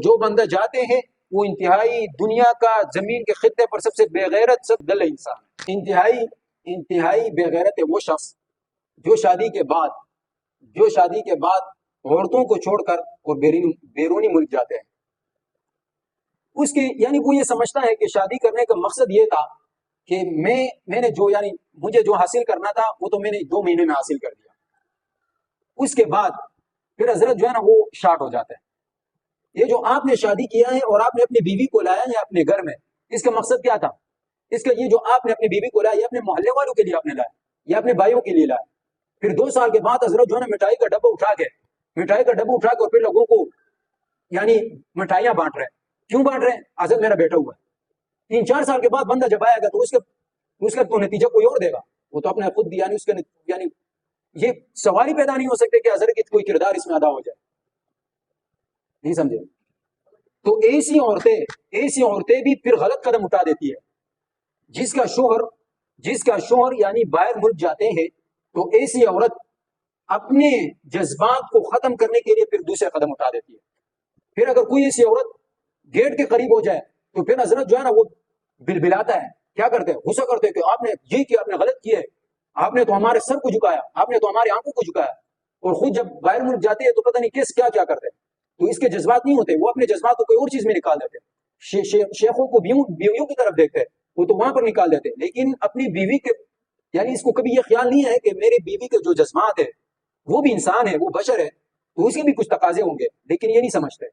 جو بندہ جاتے ہیں وہ انتہائی دنیا کا زمین کے خطے پر سب سے بے غیرت سب دل انسان، انتہائی بے غیرت ہے وہ شخص جو شادی کے بعد عورتوں کو چھوڑ کر اور بیرونی ملک جاتے ہیں۔ اس کے یعنی وہ یہ سمجھتا ہے کہ شادی کرنے کا مقصد یہ تھا کہ میں نے جو یعنی مجھے جو حاصل کرنا تھا وہ تو میں نے 2 مہینے میں حاصل کر دیا۔ اس کے بعد پھر حضرت جو ہے نا وہ شارٹ ہو جاتا ہے۔ یہ جو آپ نے شادی کیا ہے اور آپ نے اپنی بیوی کو لایا ہے اپنے گھر میں، اس کا مقصد کیا تھا؟ اس کا یہ جو آپ نے اپنی بیوی کو لایا، یہ اپنے محلے والوں کے لیے آپ نے لایا، یا اپنے بھائیوں کے لیے لایا۔ پھر 2 سال کے بعد حضرت جو ہے نا مٹھائی کا ڈبہ اٹھا کے اور پھر لوگوں کو یعنی مٹھائیاں بانٹ رہے ہیں۔ کیوں بانٹ رہے ہیں؟ حضرت میرا بیٹا ہوا ہے۔ 3-4 سال کے بعد بندہ جب آئے گا تو اس کا تو نتیجہ کوئی اور دے گا، وہ تو اپنے خود یعنی اس کے یعنی یہ سوال ہی پیدا نہیں ہو سکتے کہ حضرت کی کوئی کردار اس میں ادا ہو جائے، نہیں سمجھے؟ تو ایسی عورتیں بھی پھر غلط قدم اٹھا دیتی ہے۔ جس کا شوہر یعنی باہر ملک جاتے ہیں تو ایسی عورت اپنے جذبات کو ختم کرنے کے لیے پھر دوسرے قدم اٹھا دیتی ہے۔ پھر اگر کوئی ایسی عورت گیٹ کے قریب ہو جائے تو پھر حضرت جو ہے نا وہ بلبلاتا ہے، کیا کرتے ہیں؟ غصہ کرتے ہیں کہ آپ نے یہ کیا، آپ نے غلط کیا ہے، آپ نے تو ہمارے سر کو جھکایا، آپ نے تو ہماری آنکھوں کو جھکایا۔ اور خود جب باہر ملک جاتے ہیں تو پتہ نہیں کیا کرتے ہیں۔ تو اس کے جذبات نہیں ہوتے، وہ اپنے جذبات کو کوئی اور چیز میں نکال دیتے ہیں۔ شیخوں کو بیویوں کی طرف دیکھتے ہیں، وہ تو وہاں پر نکال دیتے ہیں، لیکن اپنی بیوی کے یعنی اس کو کبھی یہ خیال نہیں ہے کہ میری بیوی کے جو جذبات ہے وہ بھی انسان ہے، وہ بشر ہے، تو اس کے بھی کچھ تقاضے ہوں گے، لیکن یہ نہیں سمجھتے۔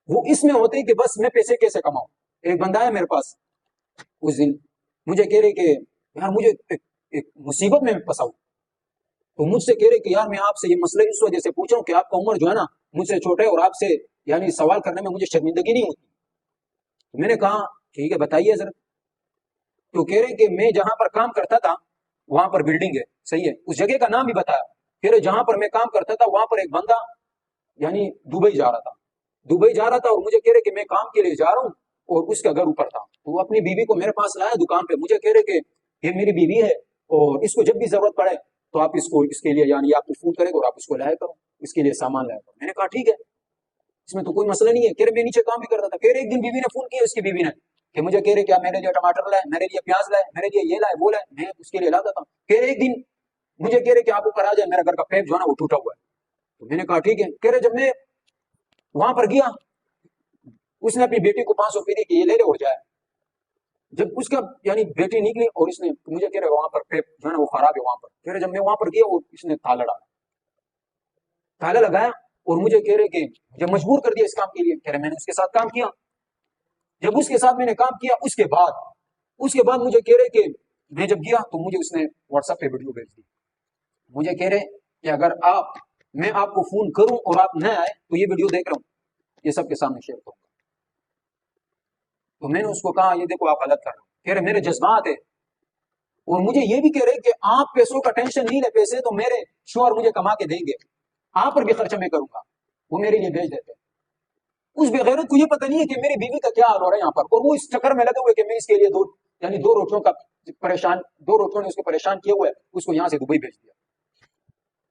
وہ اس میں ہوتے ہیں کہ بس میں پیسے کیسے کماؤں۔ ایک بندہ ہے میرے پاس، اس دن مجھے کہہ رہے کہ یار مجھے ایک مصیبت میں پھنسا ہوں، تو مجھ سے کہہ رہے کہ یار میں آپ سے یہ مسئلہ اس وجہ سے پوچھ رہا ہوں کہ آپ کا عمر جو ہے نا مجھ سے چھوٹا ہے اور آپ سے یعنی سوال کرنے میں مجھے شرمندگی نہیں ہوتی۔ تو میں نے کہا ٹھیک ہے بتائیے ذرا۔ تو کہہ رہے کہ میں جہاں پر کام کرتا تھا وہاں پر بلڈنگ ہے، صحیح ہے، اس جگہ کا نام بھی بتایا۔ کہہ رہے جہاں پر میں کام کرتا تھا وہاں پر ایک بندہ یعنی دبئی جا رہا تھا اور مجھے کہہ رہے کہ میں کام کے لیے جا رہا ہوں اور اس کا گھر اوپر تھا۔ تو وہ اپنی بیوی کو میرے پاس لایا دکان پہ، مجھے کہہ رہے کہ یہ میری بیوی ہے اور اس کو جب بھی ضرورت پڑے تو آپ اس کے لیے یعنی آپ کو فون کرے گا اور آپ اس کو لایا کرو، اس کے لیے سامان لایا کرو۔ میں نے کہا ٹھیک ہے، اس میں تو کوئی مسئلہ نہیں ہے۔ کہہ رہے میں نیچے کام بھی کرتا تھا۔ کہہ رہے ایک دن بیوی نے فون کیا، اس کی بیوی نے، کہ مجھے کہہ رہے کیا میرے لیے ٹماٹر لائے، میرے لیے پیاز لائے، میرے لیے یہ لائے وہ لائے، میں اس کے لیے لاتا تھا۔ کہہ رہے ایک دن مجھے کہہ رہے کہ آپ اوپر آ جائے، میرا گھر کا پیپ جو ہے نا وہ ٹوٹا ہوا ہے۔ تو میں نے کہا ٹھیک ہے۔ کہہ رہے جب میں وہاں پر گیا اس نے اپنی بیٹی کو 500 روپے دی کہ یہ لے ہو جائے۔ جب اس کا یعنی بیٹی نکلی اور اس نے مجھے کہہ رہے وہاں پر پیپ جو ہے نا وہ خراب ہے وہاں پر۔ کہہ رہے جب میں وہاں پر گیا اور اس نے تالا لگایا اور مجھے کہہ رہے کہ جب مجبور کر دیا اس کام کے لیے۔ کہہ رہے میں نے اس کے ساتھ کام کیا۔ جب اس کے ساتھ میں نے کام کیا اس کے بعد مجھے کہہ رہے کہ میں جب گیا تو مجھے اس نے واٹس ایپ پہ ویڈیو بھیج دی۔ مجھے کہہ رہے کہ اگر میں آپ کو فون کروں اور آپ نہ آئے تو یہ ویڈیو دیکھ رہا ہوں، یہ سب کے سامنے شیئر کروں گا۔ تو میں نے اس کو کہا یہ دیکھو آپ غلط کر رہے ہیں۔ کہہ رہے میرے جذبات ہے، اور مجھے یہ بھی کہہ رہے کہ آپ پیسوں کا ٹینشن نہیں لے، پیسے تو میرے شوہر مجھے کما کے دیں گے، آپ پر بھی خرچہ میں کروں گا، وہ میرے لیے بھیج دیتے۔ اس بغیرت کو یہ پتہ نہیں ہے کہ میری بیوی کا کیا حال ہو رہا ہے یہاں پر، اور وہ اس چکر میں لگے ہوئے کہ میں اس کے لیے دو روٹیوں نے اس کو پریشان کیا ہوا ہے، اس کو یہاں سے دبئی بھیج دیا۔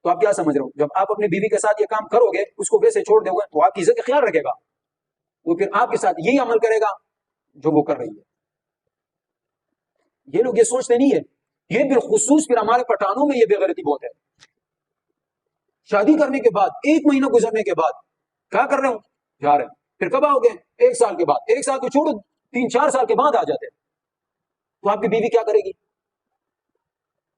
تو آپ کیا سمجھ رہے ہو؟ جب آپ اپنی بیوی کے ساتھ یہ کام کرو گے، اس کو ویسے چھوڑ دو گے تو آپ کی عزت کا خیال رکھے گا، وہ پھر آپ کے ساتھ یہی عمل کرے گا جو وہ کر رہی ہے۔ یہ لوگ یہ سوچتے نہیں ہے، یہ بالخصوص پھر ہمارے پٹھانوں میں یہ بے غیرتی بہت ہے۔ شادی کرنے کے بعد 1 مہینہ گزرنے کے بعد کیا کر رہے ہوں؟ جا رہے ہیں۔ پھر کب آؤ گے؟ 1 سال کے بعد، 1 سال کو چھوڑو 3-4 سال کے بعد آ جاتے ہیں۔ تو آپ کی بیوی کیا کرے گی؟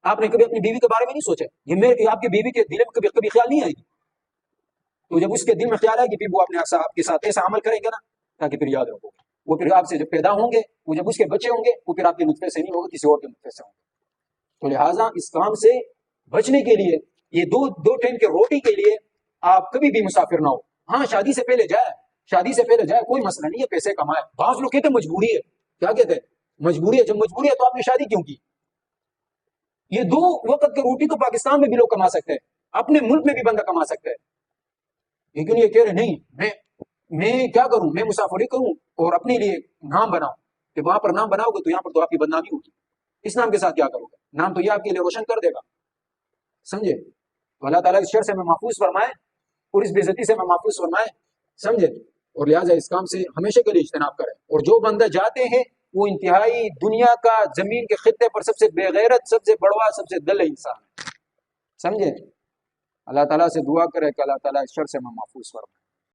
آپ نے کبھی اپنی بیوی کے بارے میں نہیں سوچا؟ یہ آپ کی بیوی کے دل میں کبھی خیال نہیں آئے گی؟ تو جب اس کے دل میں خیال آئے گی پھر وہ آپ کے ساتھ ایسا عمل کریں گے نا تاکہ پھر یاد رکھو، وہ پھر آپ سے جب پیدا ہوں گے، وہ جب اس کے بچے ہوں گے، وہ پھر آپ کے نطفے سے نہیں ہوگا، کسی اور کے نطفے سے ہوں گے۔ تو لہٰذا اس کام سے بچنے کے لیے، یہ دو ٹائم کے روٹی کے لیے آپ کبھی بھی مسافر نہ ہو۔ ہاں شادی سے پہلے جائے کوئی مسئلہ نہیں ہے، پیسے کمائے۔ بعض لوگ کہتے ہیں مجبوری ہے، کیا کہتے ہیں؟ مجبوری ہے۔ جب مجبوری ہے تو آپ نے شادی کیوں کی؟ یہ 2 وقت کی روٹی تو پاکستان میں بھی لوگ کما سکتے ہیں، اپنے ملک میں بھی بندہ کما سکتا ہے، لیکن یہ کہہ رہے نہیں میں کیا کروں، میں مسافری کروں اور اپنے لیے نام بناؤں، کہ وہاں پر نام بناؤ گے تو یہاں پر تو آپ کی بدنامی ہوگی، اس نام کے ساتھ کیا کرو گے؟ نام تو یہ آپ کے لیے روشن کر دے گا، سمجھے؟ تو اللہ تعالیٰ اس شر سے میں محفوظ فرمائے اور اس بے عزتی سے میں محفوظ فرمائے، سمجھے؟ اور لہٰذا اس کام سے ہمیشہ کے لیے اجتناب کریں. اور جو بندہ جاتے ہیں وہ انتہائی دنیا کا زمین کے خطے پر سب سے بے غیرت، سب سے بڑوا، سب سے دل انسان ہے. سمجھے؟ اللہ تعالیٰ سے دعا کرے کہ اللہ تعالیٰ اس شر سے ہمیں محفوظ فرمائے.